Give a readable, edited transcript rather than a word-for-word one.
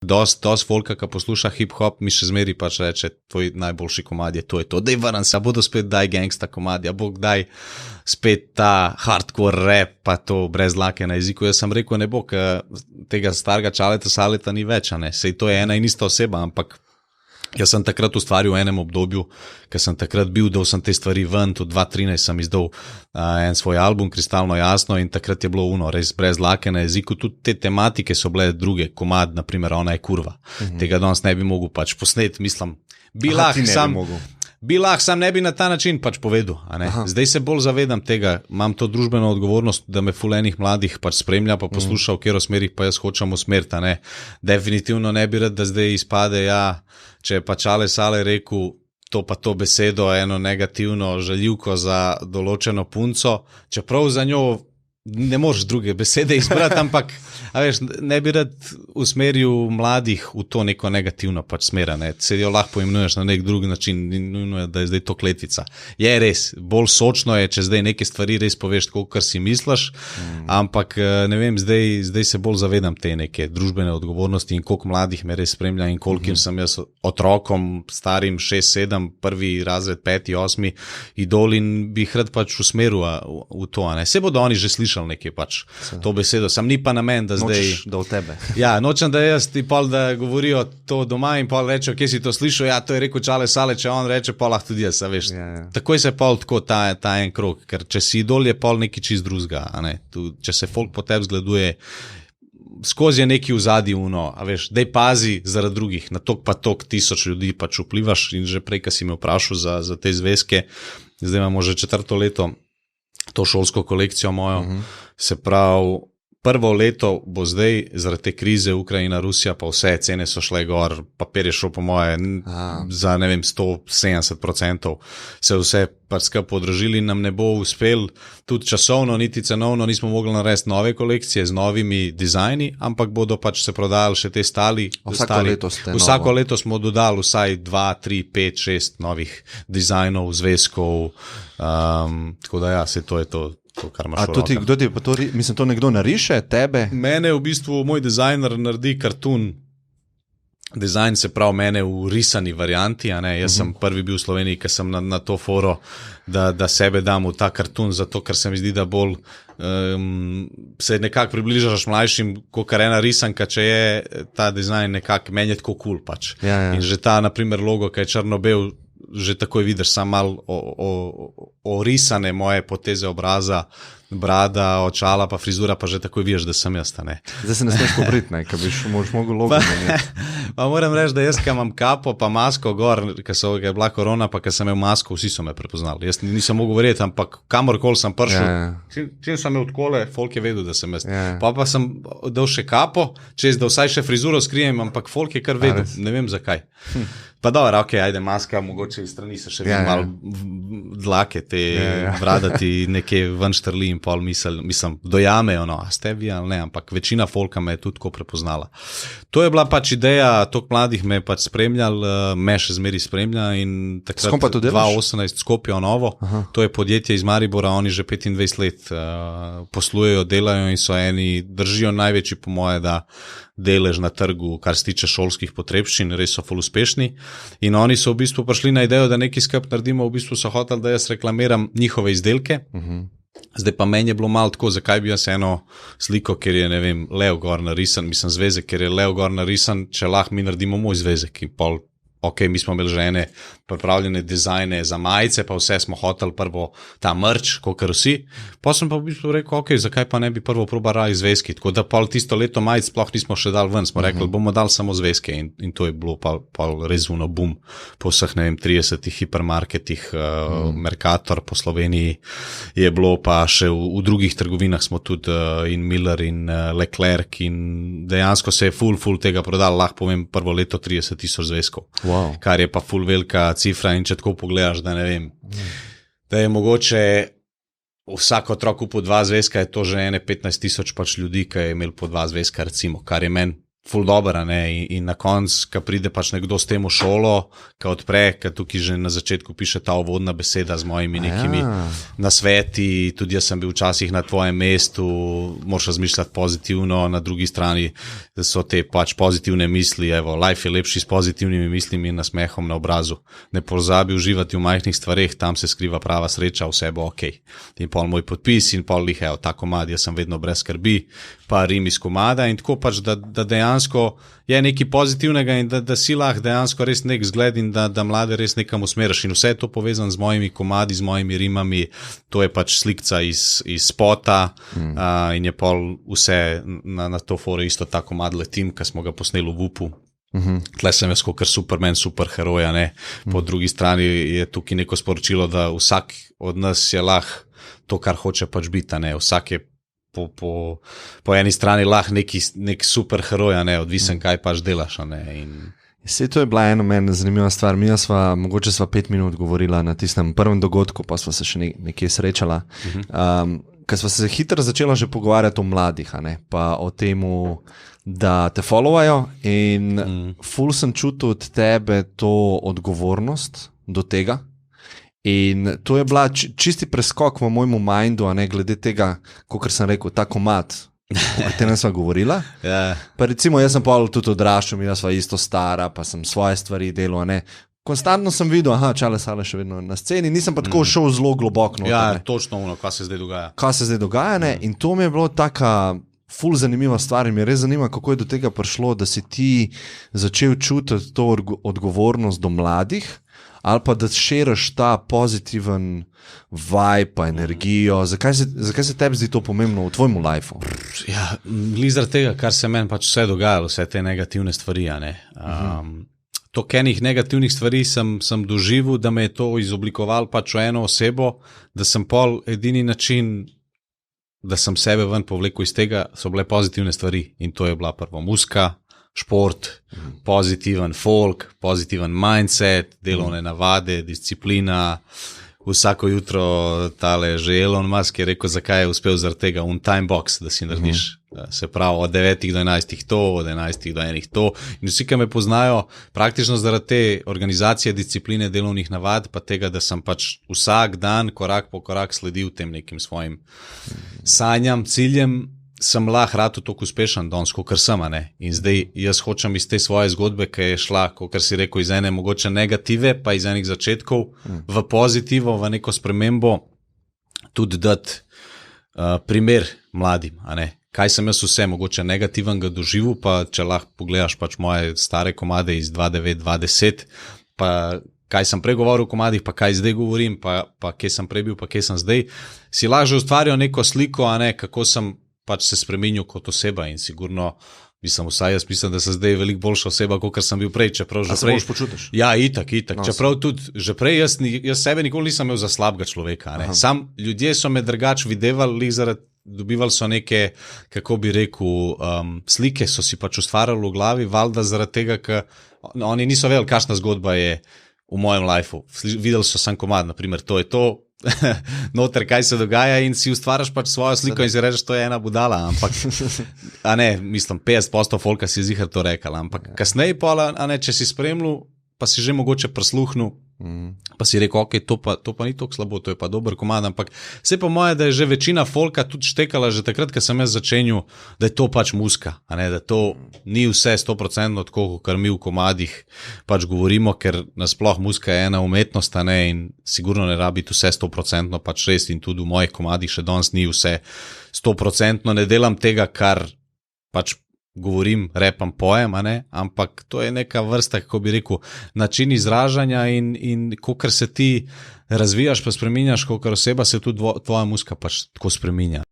Dost folka, ki posluša hip-hop, mi še zmeri pač reče, tvoj najboljši komad je to. Dej varan se, bodo spet daj gangsta komad, bo kdaj spet ta hardcore rap, pa to brez dlake na jeziku. Jaz sem rekel, ne bo, ker tega starega Čaleta Saleta ni več, ne. Sej to je ena in ista oseba, ampak jaz sem takrat ustvaril v enem obdobju, ker sem takrat dal sem te stvari ven, tudi 2013 sem izdal en svoj album, Kristalno jasno, in takrat je bilo res brez dlake na jeziku, tudi te tematike so bile druge, komad, naprimer, Ona je kurva. Tega danes ne bi mogel pač posneti, mislim, bi lahko, sam ne bi na ta način pač povedal. Zdaj se bolj zavedam tega, imam to družbeno odgovornost, da me ful enih mladih pač spremlja, pa posluša, v katero smerih pa jaz hočem usmeriti. Definitivno ne bi rad, da zdaj izpade, če je pa Čale Sale rekel to pa to besedo, eno negativno žaljivko za določeno punco, čeprav za njo ne moreš druge besede izbrati, ampak a veš, ne bi rad usmeril mladih v to neko negativno pač smera, se jo lahko poimenuješ na nek drug način, nujno je, da je zdaj to kletvica. Je res, bolj sočno je, če zdaj neke stvari res poveš, kar si misliš, ampak ne vem, zdaj se bolj zavedam te neke družbene odgovornosti in koliko mladih me res spremlja in kolikim sem jaz otrokom, starim 6-7, prvi razred, 5, 8, idol in bi jih rad pač usmeril v to. Se bodo oni že slišali nekaj pač to besedo, sam ni pa namen, da zdaj... Nočeš, da v tebe. Ja, nočem, da jaz ti pol, da govorijo to doma in pol rečejo, kje si to slišal, to je rekel Čale Sale, če on reče, pol lahko tudi jaz, veš. Takoj se pol tako ta en krog, ker če si idol je pol neki čist drugega, če se folk po tebi zgleduje, skozi je neki vzadi veš, dej pazi zaradi drugih, na tok pa tok 1000 ljudi pač vplivaš in že prej, ko si me vprašal za te zvezke, zdaj imamo že 4. leto to šolsko kolekcijo mojo, se pravi, prvo leto bo zdaj, zaradi te krize Ukrajina, Rusija, pa vse cene so šle gor, papir je šel po moje za, ne vem, 170%, se vse pač skupaj podražili, nam ne bo uspel, tudi časovno, niti cenovno nismo mogli narediti nove kolekcije z novimi dizajni, ampak bodo pač se prodajali še te stali. Vsako leto smo dodali vsaj 2, 3, 5, 6 novih dizajnov, zvezkov, tako da se to je to. Mislim, to nekdo nariše, tebe? Mene v bistvu moj dizajner naredi kartun, dizajn se pravi mene v risani varianti, jaz sem prvi bil v Sloveniji, ker sem na to foro, da sebe dam v ta kartun, zato ker se mi zdi, da bolj se nekako približaš mlajšim, kakor ena risanka, če je ta dizajn nekako, meni je tako cool pač. In že ta, naprimer, logo, ki je črno-bel, že takoj vidiš sam malo orisane moje poteze obraza, brada, očala, pa frizura, pa že takoj vidiš, da sem jaz. Zdaj se ne smeš pobriti, ker bi mogel logo menjati. Pa moram reči, da jaz, ki imam kapo, pa masko gor, ker je bila korona, pa ker sem imel masko, vsi so me prepoznali. Jaz nisem mogel verjeti, ampak kamorkoli sem prišel, čim sem imel odkole, folk je vedel, da sem jaz. Pa sem dal še kapo, da vsaj še frizuro skrijem, ampak folk je kar vedel, ne vem zakaj. Pa dobro, ajde, maska, mogoče iz strani se še vidi malo dlake, te vradati nekje ven štrli in pol mislim, dojamejo, a ste vi ali ne, ampak večina folka me je tudi tako prepoznala. To je bila pač ideja, toliko mladih me je pač spremljal, me še zmeri spremlja in takrat 2018 Skopje novo, to je podjetje iz Maribora, oni že 25 let poslujejo, delajo in so eni, držijo največji po moje, da delež na trgu, kar se tiče šolskih potrebščin, res so ful uspešni. In oni so v bistvu prišli na idejo, da nekaj skupaj naredimo, v bistvu so hoteli, da jaz reklamiram njihove izdelke. Zdaj pa meni je bilo malo tako, zakaj bi jaz eno sliko, ker je, ne vem, lev gor narisan, mislim zvezek, ker je lev gor narisan, če lahko mi naredimo moj zvezek in pol. Mi smo imeli že ene pripravljene dizajne za majice, pa vse smo hoteli prvo ta merch, kakor vsi. Pa sem pa v bistvu rekel, zakaj pa ne bi prvo probali zvezki, tako da pol tisto leto majic sploh nismo še dali ven, smo rekli, bomo dali samo zvezke in to je bilo pa res vuno boom po vseh, ne vem, 30 hipermarketih, Mercator po Sloveniji je bilo, pa še v drugih trgovinah smo tudi in Miller in Leclerc in dejansko se je ful tega prodal, lahko povem prvo leto 30,000 zvezkov. Wow. Kar je pa ful velika cifra in če tako pogledaš, da ne vem, da je mogoče vsak otrok kupil 2 zvezka, je to že 15,000 pač ljudi, ki je imel po 2 zvezka recimo, kar je meni ful dobro, in na koncu, ko pride pač nekdo s tem v šolo, ko odpre, ko tukaj že na začetku piše ta uvodna beseda z mojimi nekimi nasveti, tudi jaz sem bil včasih na tvojem mestu, moraš razmišljati pozitivno, na drugi strani so te pač pozitivne misli, evo, life je lepši s pozitivnimi mislimi in nasmehom na obrazu. Ne pozabi uživati v majhnih stvareh, tam se skriva prava sreča, vse bo ok. In pol moj podpis in pol evo, ta komad, jaz sem vedno brez skrbi, pa rim iz komada in tako pač, da dejansko je nekaj pozitivnega in da si lahko dejansko res nek zgled in da mlade res nekam usmeriš. In vse je to povezano z mojimi komadi, z mojimi rimami, to je pač slikca iz spota in je pol vse na to fore isto ta komad Letim, ki smo ga posneli v Vupu. Tle sem jaz kot Superman, superheroja, ne. Po drugi strani je tukaj neko sporočilo, da vsak od nas je lahko to, kar hoče pač biti, ne. Vsak je po eni strani lahko nek superheroja, ne, odvisen kaj pač delaš, ne. Vse to je bila ena meni zanimiva stvar. Mogoče sva 5 minut govorila na tistem prvem dogodku, pa sva se še nekje srečala. Ker sva se hitro začela že pogovarjati o mladih, a ne, pa o temu, da te followajo in ful sem čutil od tebe to odgovornost do tega. In to je bila čisti preskok v mojemu mindu, a ne glede tega, kot sem rekel, ta komad, o katerem sva govorila. Pa recimo, jaz sem pa tudi odraščal, jaz sva isto stara, pa sem svoje stvari delal, a ne. Konstantno sem videl, Čale Sale še vedno na sceni, nisem pa tako šel zelo globoko. Ja, točno ono, kaj se zdaj dogaja. Kaj se zdaj dogaja, ne, in to mi je bilo taka ful zanimiva stvar in me res zanima, kako je do tega prišlo, da si ti začel čutiti to odgovornost do mladih, ali pa da širiš ta pozitiven vibe, pa energijo. Zakaj se tebi zdi to pomembno v tvojemu lifeu? Ja, glih zaradi tega, kar se meni pač vse dogajalo, vse te negativne stvari, a ne. Toliko enih negativnih stvari sem doživel, da me je to izoblikoval pač v eno osebo, da sem pol edini način, da sem sebe ven povlekel iz tega, so bile pozitivne stvari. In to je bila prvo muzika, šport, pozitiven folk, pozitiven mindset, delovne navade, disciplina. Vsako jutro tale že Elon Musk je rekel, zakaj je uspel zaradi tega time box, da si narediš. Se pravi, od 9 do 11 to, od 11 do 1 to. In vsi, ki me poznajo, praktično zaradi te organizacije, discipline, delovnih navad, pa tega, da sem pač vsak dan, korak po korak sledil tem nekim svojim sanjam, ciljem, sem lahko rado tako uspešen danes, kot sem, ne. In zdaj jaz hočem iz te svoje zgodbe, ki je šla, kot si rekel, iz ene mogoče negative, pa iz enih začetkov v pozitivo, v neko spremembo, tudi dati primer mladim, a ne. Kaj sem jaz vse mogoče negativnega doživel, pa če lahko pogledaš pač moje stare komade iz 2009-2010, pa kaj sem pregovoril v komadih, pa kaj zdaj govorim, pa kje sem prebil, pa kje sem zdaj, si lahko že ustvarjal neko sliko, a ne, kako sem pač se spremenil kot oseba in sigurno, mislim, da sem zdaj veliko boljša oseba, kot sem bil prej, čeprav že prej. A se boš počutiš? Ja, itak. No, čeprav tudi, že prej jaz sebe nikoli nisem imel za slabega človeka, ne. Sam ljudje so me drugače videvali, dobivali so neke, kako bi rekel, slike so si pač ustvarjali v glavi, valjda zaradi tega, ker oni niso vedeli, kakšna zgodba je v mojem lifeu. Videli so sam komad, naprimer, to je to, noter, kaj se dogaja in si ustvaraš pač svojo sliko in si rečeš, to je ena budala, ampak, a ne, mislim, 50% folka si je ziher to rekal, ampak kasneje pa, a ne, če si spremljal, pa si že mogoče prisluhnil, pa si rekel, ok, to pa ni tako slabo, to je pa dober komad, ampak vse po moje, da je že večina folka tudi štekala že takrat, ko sem jaz začenil, da je to pač muzika, a ne, da to ni vse 100% tako, kar mi v komadih pač govorimo, ker nasploh muzika je ena umetnost, a ne, in sigurno ne rabi vse 100% pač res in tudi v mojih komadih še danes ni vse 100%, ne delam tega, kar pač govorim, repam, pojem, a ne, ampak to je neka vrsta, kako bi rekel, način izražanja in kakor se ti razvijaš pa spreminjaš, kakor oseba se tudi tvoja muzika pač tako spreminja.